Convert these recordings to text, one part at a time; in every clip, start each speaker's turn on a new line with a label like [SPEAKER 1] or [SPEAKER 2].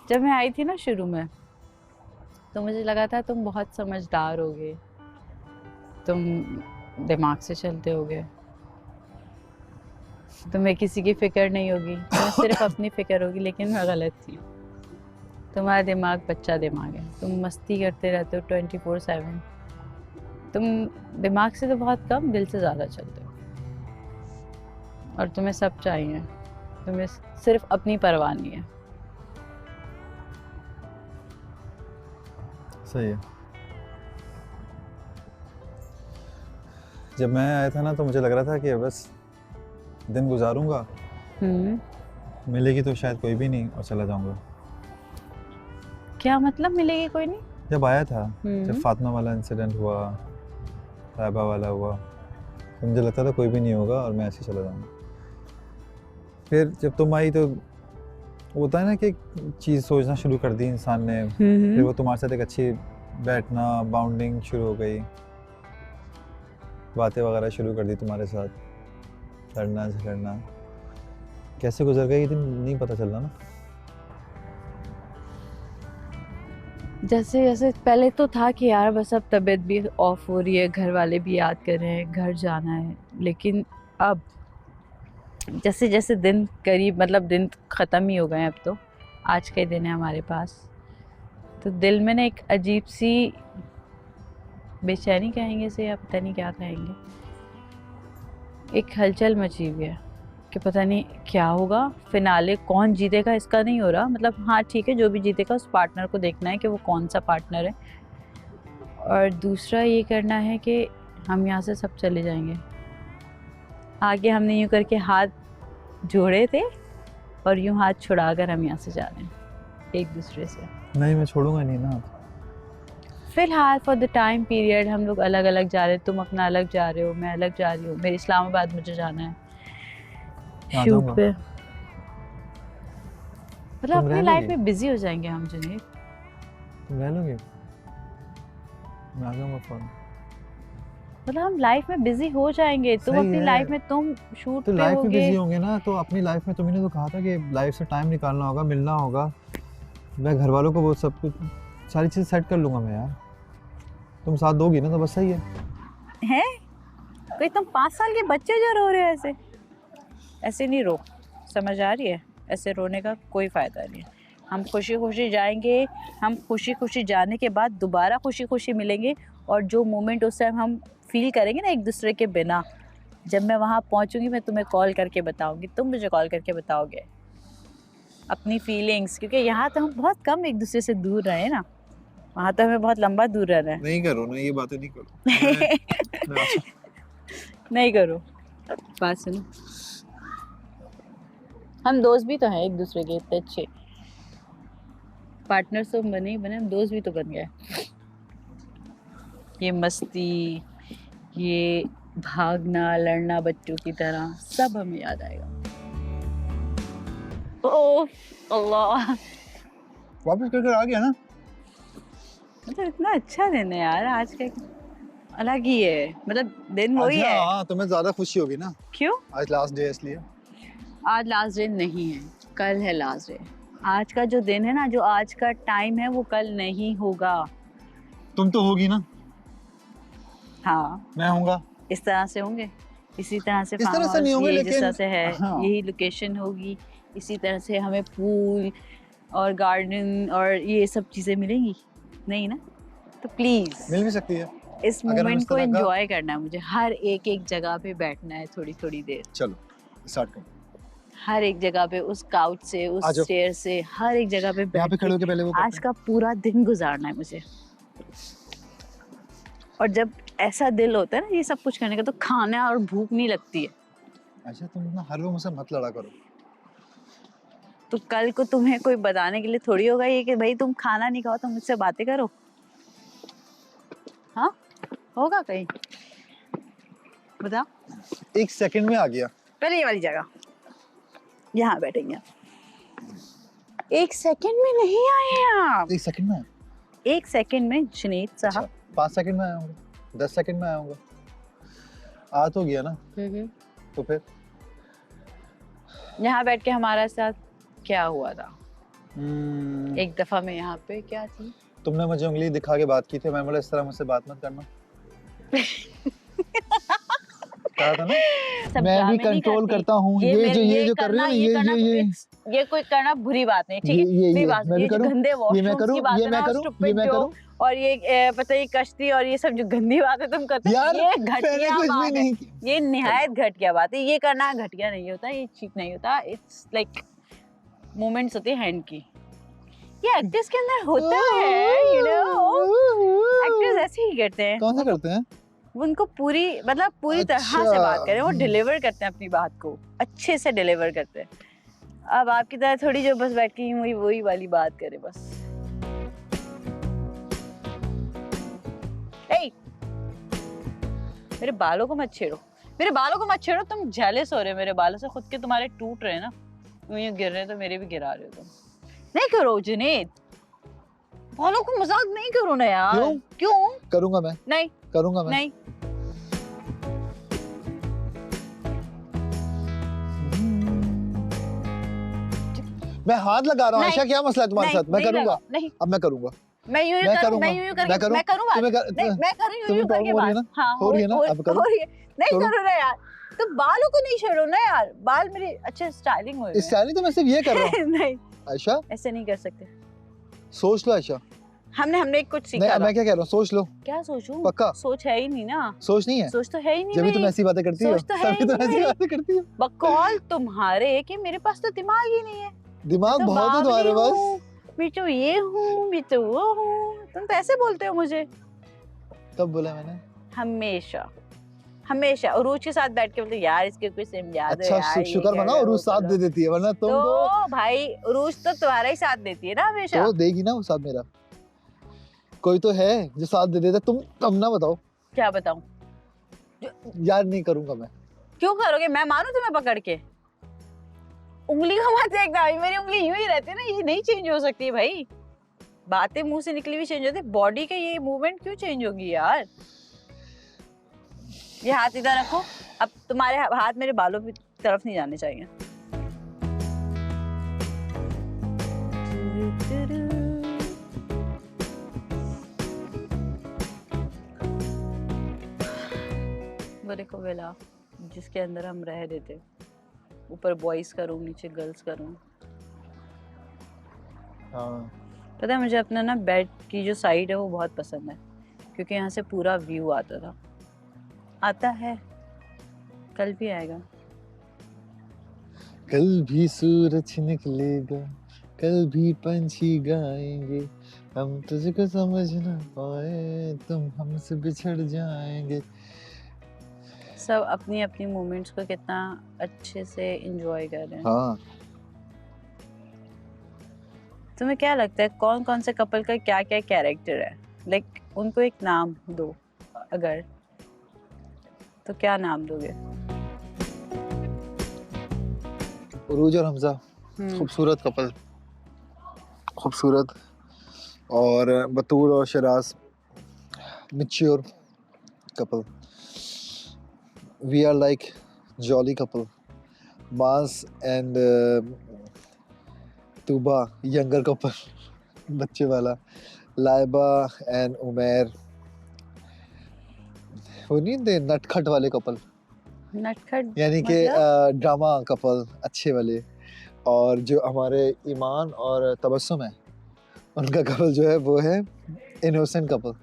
[SPEAKER 1] जब मैं आई थी ना शुरू में, तो मुझे लगा था तुम बहुत समझदार होगे, तुम दिमाग से चलते होगे, तुम्हें किसी की फिक्र नहीं होगी, तुम्हें सिर्फ अपनी फिक्र होगी। लेकिन मैं गलत थी। तुम्हारा दिमाग बच्चा दिमाग है, तुम मस्ती करते रहते हो 24/7। तुम दिमाग से तो बहुत कम, दिल से ज़्यादा चलते हो। और तुम्हें सब चाहिए, तुम्हें सिर्फ अपनी परवाह नहीं है।
[SPEAKER 2] सही है। जब मैं आया था ना तो मुझे लग रहा था कि बस दिन गुजारूंगा, मिलेगी तो शायद कोई भी नहीं और चला जाऊंगा।
[SPEAKER 1] क्या मतलब मिलेगी कोई नहीं?
[SPEAKER 2] जब आया था, जब फातिमा वाला इंसिडेंट हुआ, साहिबा वाला हुआ, तो मुझे लगता था कोई भी नहीं होगा और मैं ऐसे चला जाऊंगा। फिर जब तुम आई तो होता है ना कि चीज़ सोचना शुरू कर दी इंसान ने। फिर वो तुम्हारे साथ एक अच्छी बैठना, बाउंडिंग शुरू हो गई, बातें वगैरह शुरू कर दी तुम्हारे साथ, लड़ना झगड़ना। कैसे गुजर गए ये दिन नहीं पता चल रहा ना।
[SPEAKER 1] जैसे जैसे पहले तो था कि यार बस अब तबीयत भी ऑफ हो रही है, घर वाले भी याद कर रहे हैं, घर जाना है। लेकिन अब जैसे जैसे दिन करीब, मतलब दिन ख़त्म ही हो गए हैं, अब तो आज का ही दिन है हमारे पास, तो दिल में ना एक अजीब सी बेचैनी कहेंगे इसे या पता नहीं क्या कहेंगे, एक हलचल मची हुई है कि पता नहीं क्या होगा। फिनाले कौन जीतेगा इसका नहीं हो रहा। मतलब हाँ ठीक है, जो भी जीतेगा उस पार्टनर को देखना है कि वो कौन सा पार्टनर है, और दूसरा ये करना है कि हम यहाँ से सब चले जाएंगे। आगे हमने यूँ करके हाथ जोड़े थे और यूँ हाथ छुड़ाकर हम यहाँ से जा रहे हैं एक दूसरे से।
[SPEAKER 2] नहीं, मैं छोड़ूंगा नहीं ना।
[SPEAKER 1] फिलहाल फॉर द टाइम पीरियड हम लोग अलग अलग जा रहे हैं। तुम अपना अलग जा रहे हो, मैं अलग जा रही हूँ। मेरे इस्लामाबाद मुझे जाना है शूट पे। मतलब अपनी लाइफ में बिजी हो जाएंगे हम जुनैद।
[SPEAKER 2] तुम रह लोगे? मैं आ जाऊंगा फौरन।
[SPEAKER 1] मतलब हम लाइफ में बिजी हो जाएंगे। तुम अपनी लाइफ में, तुम शूट
[SPEAKER 2] तो
[SPEAKER 1] पे
[SPEAKER 2] लाइफ में
[SPEAKER 1] होगे।
[SPEAKER 2] बिजी होंगे ना, तो अपनी लाइफ में तुमने तो कहा था कि लाइफ से टाइम निकालना होगा, मिलना होगा। मैं घर वालों को वो सब कुछ सारी चीज़ सेट कर लूँगा मैं यार। तुम साथ दोगी ना तो बस सही है।
[SPEAKER 1] हैं? कोई तुम 5 साल के बच्चे जो रो रहे हो ऐसे? ऐसे नहीं रो, समझ आ रही है? ऐसे रोने का कोई फ़ायदा नहीं है। हम खुशी खुशी जाएंगे, हम खुशी खुशी जाने के बाद दोबारा खुशी खुशी मिलेंगे। और जो मोमेंट उस टाइम हम फील करेंगे ना एक दूसरे के बिना, जब मैं वहाँ पहुँचूंगी मैं तुम्हें कॉल करके बताऊंगी, तुम मुझे कॉल करके बताओगे अपनी फीलिंग्स। क्योंकि यहाँ तो हम बहुत कम एक दूसरे से दूर रहे ना, वहाँ तो हमें बहुत लंबा दूर रहना है।
[SPEAKER 2] नहीं करो ना, ये बातें नहीं करो।
[SPEAKER 1] नहीं करो, बात सुनो। हम दोस्त भी तो हैं एक दूसरे के, इतने अच्छे पार्टनर्स तो बने ही बने, हम दोस्त भी तो बन गए। ये मस्ती, ये भागना लड़ना बच्चों की तरह, सब हमें याद आएगा। ओह अल्लाह,
[SPEAKER 2] वापस करके आ गया ना।
[SPEAKER 1] मतलब इतना अच्छा दिन है यार आज का, अलग ही है। मतलब दिन वही है।
[SPEAKER 2] हाँ, तुम्हें ज्यादा खुशी होगी ना।
[SPEAKER 1] क्यों?
[SPEAKER 2] आज लास्ट डे है इसलिए।
[SPEAKER 1] आज लास्ट डे नहीं है, कल है लास्ट डे। आज का जो दिन है ना, जो आज का टाइम है, वो कल नहीं होगा।
[SPEAKER 2] तुम तो होगी ना।
[SPEAKER 1] हाँ,
[SPEAKER 2] मैं होऊंगा।
[SPEAKER 1] इस तरह से होंगे, इसी तरह से
[SPEAKER 2] इस
[SPEAKER 1] फार्म
[SPEAKER 2] तरह से नहीं
[SPEAKER 1] हाउस
[SPEAKER 2] होंगे,
[SPEAKER 1] ये
[SPEAKER 2] लेकिन
[SPEAKER 1] जिस तरह से है,
[SPEAKER 2] हाँ।
[SPEAKER 1] यही लोकेशन होगी, इसी तरह से हमें पूल और गार्डन और ये सब चीज़ें मिलेंगी नहीं ना। तो प्लीज़
[SPEAKER 2] मिल भी सकती है।
[SPEAKER 1] इस मोमेंट को एंजॉय करना है मुझे। हर एक एक जगह पे बैठना है थोड़ी थोड़ी देर।
[SPEAKER 2] चलो स्टार्ट करो।
[SPEAKER 1] हर एक जगह पे, उस काउच से, उस चेयर से, हर एक जगह पे बैठ के
[SPEAKER 2] पहले वो
[SPEAKER 1] आज का पूरा दिन गुजारना है मुझे। और जब ऐसा दिल होता है ना ये सब कुछ करने का, तो खाना और भूख नहीं लगती है।
[SPEAKER 2] अच्छा, तुम ना हर वक्त मुझसे मत लड़ा करो।
[SPEAKER 1] तो कल को तुम्हें कोई बताने के लिए थोड़ी होगा ये कि भाई तुम खाना नहीं खाओ तो मुझसे बातें करो। हाँ होगा कहीं? बता।
[SPEAKER 2] 1 सेकंड में आ गया।
[SPEAKER 1] पहले ये वाली जगह, यहाँ बैठेंगे। 1 सेकंड में नहीं आए आप।
[SPEAKER 2] 1 सेकंड में?
[SPEAKER 1] 1 सेकंड में जुनैद साहब।
[SPEAKER 2] 5 सेकंड में आऊंगा, 10 सेकंड में आऊंगा। आ तो गया ना। तो फिर
[SPEAKER 1] यहाँ बैठ के हमारा साथ क्या हुआ था? एक दफा मैं यहाँ पे क्या थी,
[SPEAKER 2] तुमने मुझे उंगली दिखा के बात की थी, मैं बोला इस तरह मुझसे बात मत करना। कहा था ना,
[SPEAKER 1] सब
[SPEAKER 2] मैं भी
[SPEAKER 1] ड्रामे नहीं
[SPEAKER 2] कंट्रोल
[SPEAKER 1] करती।
[SPEAKER 2] करता हूँ, ये जो कर रही
[SPEAKER 1] करना,
[SPEAKER 2] हो
[SPEAKER 1] ये करना,
[SPEAKER 2] ये
[SPEAKER 1] ये कोई करना बुरी बात नहीं, ठीक है, बुरी बात।
[SPEAKER 2] मैं भी
[SPEAKER 1] ये जो
[SPEAKER 2] करूँ,
[SPEAKER 1] गंदे
[SPEAKER 2] ये मैं
[SPEAKER 1] वॉशरूम्स की
[SPEAKER 2] करूँ,
[SPEAKER 1] बात
[SPEAKER 2] ये
[SPEAKER 1] है
[SPEAKER 2] मैं
[SPEAKER 1] ना,
[SPEAKER 2] करूँ, ये
[SPEAKER 1] स्टूपिड
[SPEAKER 2] मैं करूँ।
[SPEAKER 1] जोक और ये पता है कश्ती और ये सब जो गंदी बात है तुम करते हो,
[SPEAKER 2] यार
[SPEAKER 1] ये
[SPEAKER 2] मैंने
[SPEAKER 1] घटिया
[SPEAKER 2] कुछ भी
[SPEAKER 1] बात है,
[SPEAKER 2] नहीं
[SPEAKER 1] ये निहायत घटिया बात है। ये करना घटिया नहीं होता, ये चीप नहीं होता, इट्स लाइक मोमेंट्स होते हैं हैंड की, ये एक्टर्स के अंदर होता है, यू नो, एक्टर्स ऐसे ही करते हैं।
[SPEAKER 2] कौन सा करते हैं?
[SPEAKER 1] उनको पूरी मतलब पूरी तरह से बात करें, वो डिलीवर करते हैं अपनी बात को, अच्छे से डिलीवर करते हैं। अब आपकी तरह थोड़ी जो बस बैठ के वही वाली बात करे बस। ए, मेरे बालों को मत छेड़ो, मेरे बालों को मत छेड़ो, तुम जेलस हो रहे हो मेरे बालों से, खुद के तुम्हारे टूट रहे हैं ना, यूं गिर रहे हैं तो मेरे भी गिरा रहे हो तुम। नहीं करो जुनैद, बालों को मजाक नहीं करो ना यार। क्यों?
[SPEAKER 2] करूंगा मैं,
[SPEAKER 1] नहीं
[SPEAKER 2] करूंगा मैं।
[SPEAKER 1] नहीं,
[SPEAKER 2] मैं हाथ लगा रहा हूँ आयशा, क्या मसला है तुम्हारे साथ? मैं करूंगा,
[SPEAKER 1] नहीं,
[SPEAKER 2] अब मैं करूंगा,
[SPEAKER 1] मैं यूं
[SPEAKER 2] मैं
[SPEAKER 1] करूं,
[SPEAKER 2] करूंगा,
[SPEAKER 1] मैं यूं करके,
[SPEAKER 2] मैं करूं,
[SPEAKER 1] मैं करूं बात,
[SPEAKER 2] तुम्हें
[SPEAKER 1] नहीं मैं करूं यूं करके
[SPEAKER 2] हो रही है
[SPEAKER 1] बात,
[SPEAKER 2] ना,
[SPEAKER 1] हाँ
[SPEAKER 2] हो रही है ना, अब करो,
[SPEAKER 1] हो रही है, नहीं
[SPEAKER 2] छोड़ो।
[SPEAKER 1] करो ना यार, तो बालों को नहीं छेड़ो ना यार, बाल मेरे अच्छे स्टाइलिंग हुए हैं।
[SPEAKER 2] स्टाइलिंग तो मैं सिर्फ ये कर रहा हूँ
[SPEAKER 1] नहीं
[SPEAKER 2] आयशा,
[SPEAKER 1] ऐसे नहीं कर सकते,
[SPEAKER 2] सोच लो आयशा।
[SPEAKER 1] हमने कुछ सीखा
[SPEAKER 2] नहीं,
[SPEAKER 1] था।
[SPEAKER 2] मैं क्या कह रहा हूँ, सोच लो।
[SPEAKER 1] क्या सोचूं?
[SPEAKER 2] पक्का?
[SPEAKER 1] सोच है ही नहीं ना,
[SPEAKER 2] सोच नहीं है?
[SPEAKER 1] सोच तो है ही नहीं
[SPEAKER 2] जब भी तुम
[SPEAKER 1] मेरी।
[SPEAKER 2] ऐसी बातें करती हो,
[SPEAKER 1] सोच तो है
[SPEAKER 2] तभी
[SPEAKER 1] ही
[SPEAKER 2] तुम
[SPEAKER 1] नहीं
[SPEAKER 2] ऐसी
[SPEAKER 1] मेरी।
[SPEAKER 2] बातें करती हो।
[SPEAKER 1] बकौल तुम्हारे कि मेरे पास तो दिमाग ही नहीं है,
[SPEAKER 2] दिमाग
[SPEAKER 1] तो
[SPEAKER 2] बहुत है तुम्हारे
[SPEAKER 1] बावली
[SPEAKER 2] पास।
[SPEAKER 1] हूँ, मैं तो ये हूँ, मैं तो वो हूँ, तुम तो ऐसे बोलते हो मुझे
[SPEAKER 2] कब बोला मैंने?
[SPEAKER 1] हमेशा हमेशा। उरूज के साथ बैठ के बोलते यार इसके कुछ याद है
[SPEAKER 2] अच्छा,
[SPEAKER 1] यार,
[SPEAKER 2] शुक्र मनाओ, उरूज साथ दे देती है, वरना तुम
[SPEAKER 1] तो भाई उरूज तो तुम्हारा ही साथ देती है ना हमेशा।
[SPEAKER 2] तो देगी ना वो साथ मेरा। कोई तो है जो साथ दे देता, तुम ना बताओ।
[SPEAKER 1] क्या बताऊं?
[SPEAKER 2] यार नहीं करूंगा मैं।
[SPEAKER 1] क्यों करोगे? मैं मारूं तुम्हें पकड़ के? उंगली को मत देखना, मेरी उंगली यूं ही रहती है ना, ये नहीं चेंज हो सकती भाई। बातें मुंह से निकली हुई चेंज होती, बॉडी के ये मूवमेंट क्यों चेंज होगी यार? ये हाथ इधर रखो, अब तुम्हारे हाथ मेरे बालों की तरफ नहीं जाने चाहिए। वो देखो विला जिसके अंदर हम रह रहे थे, ऊपर बॉयज का रूम, नीचे गर्ल्स का रूम।
[SPEAKER 2] हाँ।
[SPEAKER 1] पता है मुझे अपना ना बेड की जो साइड है वो बहुत पसंद है, क्योंकि यहाँ से पूरा व्यू आता था, आता है, कल भी आएगा।
[SPEAKER 2] कल भी सूरज निकलेगा, कल भी पंछी गाएंगे, हम तुझको समझ ना पाए, तुम हमसे बिछड़ जाएंगे।
[SPEAKER 1] सब अपनी अपनी मोमेंट्स को कितना अच्छे से एंजॉय कर रहे हैं।
[SPEAKER 2] हाँ।
[SPEAKER 1] तुम्हें क्या लगता है कौन कौन से कपल का क्या क्या कैरेक्टर है? लाइक उनको एक नाम दो अगर, तो क्या नाम दोगे?
[SPEAKER 2] उरूज और हमजा खूबसूरत कपल, खूबसूरत, और बतूल और Sheraz mature couple. We are like jolly couple. Maaz and Tooba younger couple, बच्चे वाला। लाइबा एंड उमैर, वो नहीं थे नटखट वाले कपल,
[SPEAKER 1] नटखट
[SPEAKER 2] यानी कि
[SPEAKER 1] मतलब?
[SPEAKER 2] ड्रामा कपल अच्छे वाले। और जो हमारे ईमान और तबस्सुम है, उनका कपल जो है वो है इनोसेंट कपल,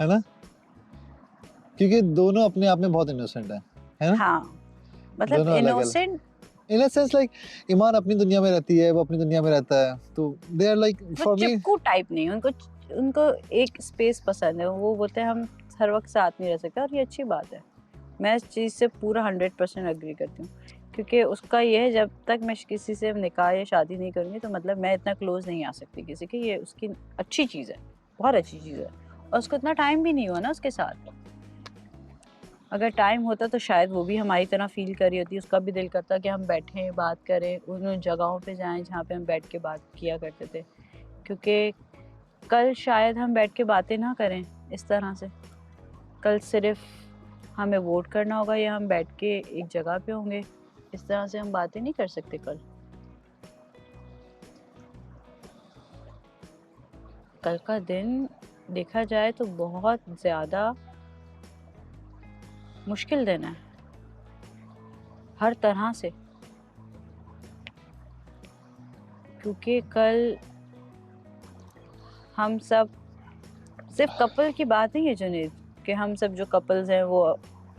[SPEAKER 2] है ना? क्योंकि दोनों अपने आप में बहुत इनोसेंट है ना?
[SPEAKER 1] हाँ, मतलब innocent
[SPEAKER 2] in a sense, like Iman अपनी दुनिया में रहती है, वो अपनी दुनिया में रहता है, तो they are like for me
[SPEAKER 1] चिपकू टाइप नहीं, उनको एक स्पेस पसंद है, वो बोलते हैं हम हर वक्त साथ नहीं रह सकते, और ये अच्छी बात है। मैं इस चीज़ से पूरा 100% एग्री करती हूँ, क्योंकि उसका ये है जब तक मैं किसी से निकाह या शादी नहीं करूँगी तो मतलब मैं इतना क्लोज नहीं आ सकती किसी के, ये उसकी अच्छी चीज़ है, बहुत अच्छी चीज़ है, और उसको इतना टाइम भी नहीं हुआ ना उसके साथ। अगर टाइम होता तो शायद वो भी हमारी तरह फील कर रही होती, उसका भी दिल करता कि हम बैठें बात करें, उन जगहों पे जाएं जहाँ पे हम बैठ के बात किया करते थे, क्योंकि कल शायद हम बैठ के बातें ना करें इस तरह से। कल सिर्फ हमें वोट करना होगा या हम बैठ के एक जगह पे होंगे, इस तरह से हम बातें नहीं कर सकते कल। कल का दिन देखा जाए तो बहुत ज़्यादा मुश्किल दिन है हर तरह से, क्योंकि कल हम सब, सिर्फ कपल की बात नहीं है जुनैद, कि हम सब जो कपल्स हैं वो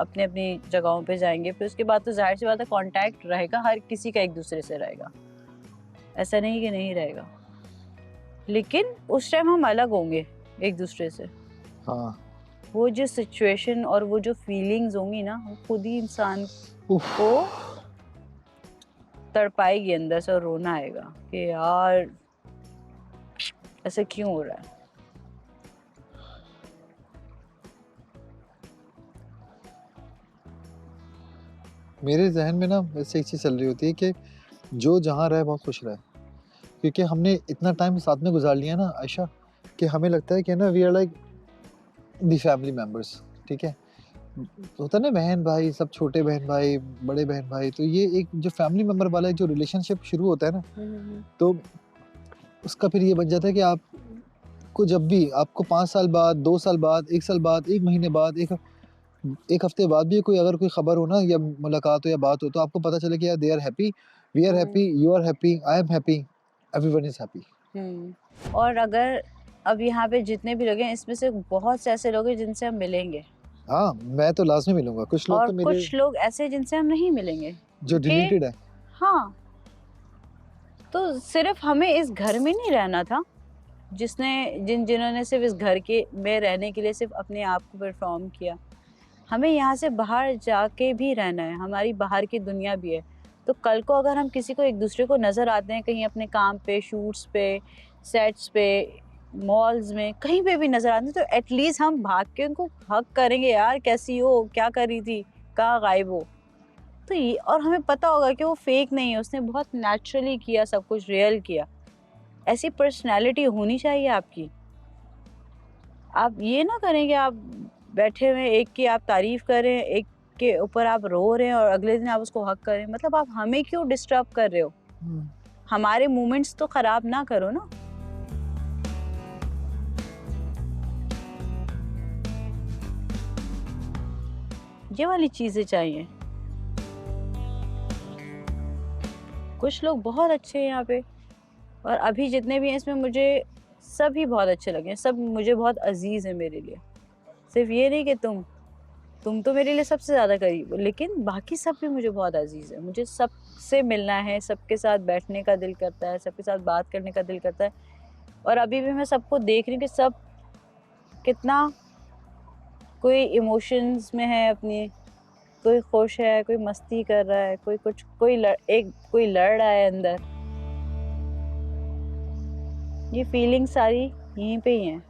[SPEAKER 1] अपनी अपनी जगहों पे जाएंगे, फिर उसके बाद तो जाहिर सी बात है कांटेक्ट रहेगा, हर किसी का एक दूसरे से रहेगा, ऐसा नहीं कि नहीं रहेगा, लेकिन उस टाइम हम अलग होंगे एक दूसरे से।
[SPEAKER 2] हाँ,
[SPEAKER 1] वो जो सिचुएशन और वो जो फीलिंग्स होंगी ना, वो खुद ही इंसान को तड़पाएगी अंदर से और रोना आएगा कि यार ऐसे क्यों हो रहा है।
[SPEAKER 2] मेरे जहन में ना वैसे एक चीज़ चल रही होती है कि जो जहाँ रहे बहुत खुश रहे, क्योंकि हमने इतना टाइम साथ में गुजार लिया ना आयशा, कि हमें लगता है कि ना we are like the family members, ठीक है। होता है ना बहन भाई, सब छोटे बहन भाई, बड़े बहन भाई, तो ये एक जो फैमिली मेंबर वाला जो रिलेशनशिप शुरू होता है ना, तो उसका फिर ये बन जाता है कि आपको जब भी आपको 5 साल बाद, 2 साल बाद, 1 साल बाद, 1 महीने बाद, एक हफ्ते बाद भी कोई अगर कोई खबर हो ना या मुलाकात हो या बात हो, तो आपको पता चले कि यार they are happy, we are happy, you are happy, I am happy, everyone is happy.
[SPEAKER 1] और अगर अब यहाँ पे जितने भी लोग हैं, इसमें से बहुत से ऐसे लोग हैं जिनसे हम मिलेंगे,
[SPEAKER 2] हाँ, मैं तो लास्ट में मिलूंगा। कुछ लोग
[SPEAKER 1] और
[SPEAKER 2] तो मेरे
[SPEAKER 1] कुछ लोग ऐसे जिनसे हम नहीं मिलेंगे
[SPEAKER 2] जो डिलीटेड है।
[SPEAKER 1] हाँ, तो सिर्फ हमें इस घर में नहीं रहना था, जिन्होंने सिर्फ इस घर के में रहने के लिए सिर्फ अपने आप को परफॉर्म किया, हमें यहाँ से बाहर जाके भी रहना है, हमारी बाहर की दुनिया भी है। तो कल को अगर हम किसी को एक दूसरे को नज़र आते हैं कहीं अपने काम पे, शूट्स पे, सेट्स पे, मॉल्स में, कहीं पे भी नज़र आते हैं, तो एटलीस्ट हम भाग के उनको हक करेंगे, यार कैसी हो, क्या कर रही थी, कहाँ गायब हो। तो ये, और हमें पता होगा कि वो फेक नहीं है, उसने बहुत नेचुरली किया, सब कुछ रियल किया। ऐसी पर्सनैलिटी होनी चाहिए आपकी। आप ये ना करें कि आप बैठे हुए एक की आप तारीफ करें, एक के ऊपर आप रो रहे हैं और अगले दिन आप उसको हक करें। मतलब आप हमें क्यों डिस्टर्ब कर रहे हो? हमारे मोमेंट्स तो खराब ना करो ना। ये वाली चीजें चाहिए। कुछ लोग बहुत अच्छे हैं यहाँ पे, और अभी जितने भी हैं इसमें मुझे सभी बहुत अच्छे लगे, सब मुझे बहुत अजीज है मेरे लिए। सिर्फ ये नहीं कि तुम तो मेरे लिए सबसे ज़्यादा करीब हो, लेकिन बाकी सब भी मुझे बहुत अजीज़ है। मुझे सबसे मिलना है, सबके साथ बैठने का दिल करता है, सबके साथ बात करने का दिल करता है। और अभी भी मैं सबको देख रही हूँ कि सब कितना, कोई इमोशंस में है अपनी, कोई खुश है, कोई मस्ती कर रहा है, कोई कुछ, कोई लड़ रहा है अंदर। ये फीलिंग सारी यहीं पे ही हैं।